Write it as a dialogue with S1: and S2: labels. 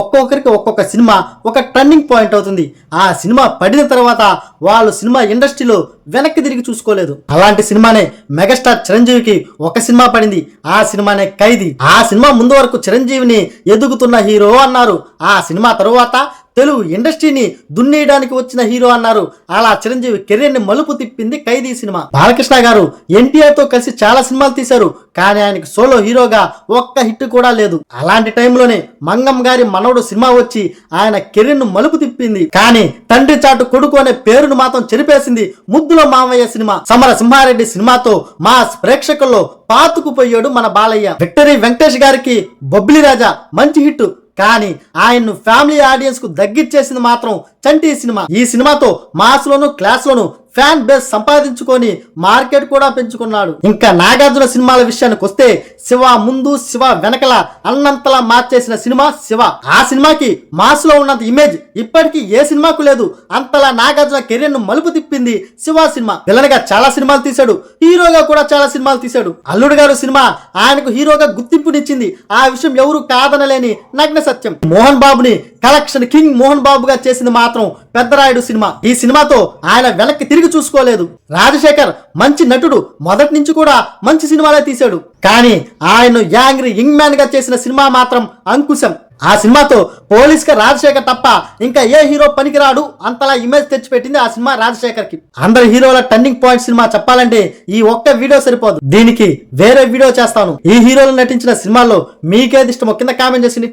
S1: ఒక్కొక్కరికి ఒక్కొక్క సినిమా ఒక టర్నింగ్ పాయింట్ అవుతుంది. ఆ సినిమా పడిన తర్వాత వాళ్ళు సినిమా ఇండస్ట్రీలో వెనక్కి తిరిగి చూసుకోలేదు. అలాంటి సినిమానే మెగాస్టార్ చిరంజీవికి ఒక సినిమా పడింది. ఆ సినిమానే ఖైదీ. ఆ సినిమా ముందు వరకు చిరంజీవిని ఎదుగుతున్న హీరో అన్నారు. ఆ సినిమా తరువాత తెలుగు ఇండస్ట్రీని దున్నేయడానికి వచ్చిన హీరో అన్నారు. అలా చిరంజీవి కెరీర్ ని మలుపు తిప్పింది ఖైదీ సినిమా. బాలకృష్ణ గారు ఎన్టీఆర్ తో కలిసి చాలా సినిమాలు తీశారు, కానీ ఆయనకి సోలో హీరోగా ఒక్క హిట్ కూడా లేదు. అలాంటి టైంలోనే మంగం గారి మనవడు సినిమా వచ్చి ఆయన కెరీర్ ను మలుపు తిప్పింది. కానీ తండ్రి చాటు కొడుకు అనే పేరును మాత్రం చెరిపేసింది ముద్దులో మామయ్య సినిమా. సమర సింహారెడ్డి సినిమాతో మాస్ ప్రేక్షకుల్లో పాతుకుపోయాడు మన బాలయ్య. విక్టరీ వెంకటేష్ గారికి బొబ్బిలి రాజా మంచి హిట్, కానీ ఆయన్ను ఫ్యామిలీ ఆడియన్స్ కు దగ్గిచ్చేసింది మాత్రం చంటి సినిమా. ఈ సినిమాతో మాస్ లోను క్లాస్ లోను ఫ్యాన్ బేస్ సంపాదించుకొని మార్కెట్ కూడా పెంచుకున్నాడు. ఇంకా నాగార్జున సినిమాల విషయానికి వస్తే శివ ముందు శివ వెనకల అన్నంతలా మార్చేసిన సినిమా శివ. ఆ సినిమాకి మాస్ లో ఉన్నంత ఇమేజ్ ఇప్పటికీ ఏ సినిమాకు లేదు. అంతలా నాగార్జున కెరీర్ ను మలుపు తిప్పింది శివ సినిమా. విలన్ గా చాలా సినిమాలు తీశాడు, హీరోగా కూడా చాలా సినిమాలు తీశాడు. అల్లుడు గారు సినిమా ఆయనకు హీరోగా గుర్తింపునిచ్చింది. ఆ విషయం ఎవరు కాదనలేని నగ్న సత్యం. మోహన్ బాబుని కలెక్షన్ కింగ్ మోహన్ బాబుగా చేసింది మాత్రం పెద్దరాయుడు సినిమా. ఈ సినిమాతో ఆయన వెనక్కి తిరిగి చూసుకోలేదు. రాజశేఖర్ మంచి నటుడు, మొదటి నుంచి కూడా మంచి సినిమాలే తీశాడు, కానీ ఆయన యాంగ్రీ యంగ్ మ్యాన్ గా చేసిన సినిమా మాత్రం అంకుశం. ఆ సినిమాతో పోలీస్ గా రాజశేఖర్ తప్ప ఇంకా ఏ హీరో పనికిరాడు అంతలా ఇమేజ్ తెచ్చిపెట్టింది ఆ సినిమా రాజశేఖర్ కి. అందరి హీరోల టర్నింగ్ పాయింట్ సినిమా చెప్పాలంటే ఈ ఒక్క వీడియో సరిపోదు, దీనికి వేరే వీడియో చేస్తాను. ఈ హీరోలు నటించిన సినిమాల్లో మీకేది ఇష్టమో కింద కామెంట్ చేసి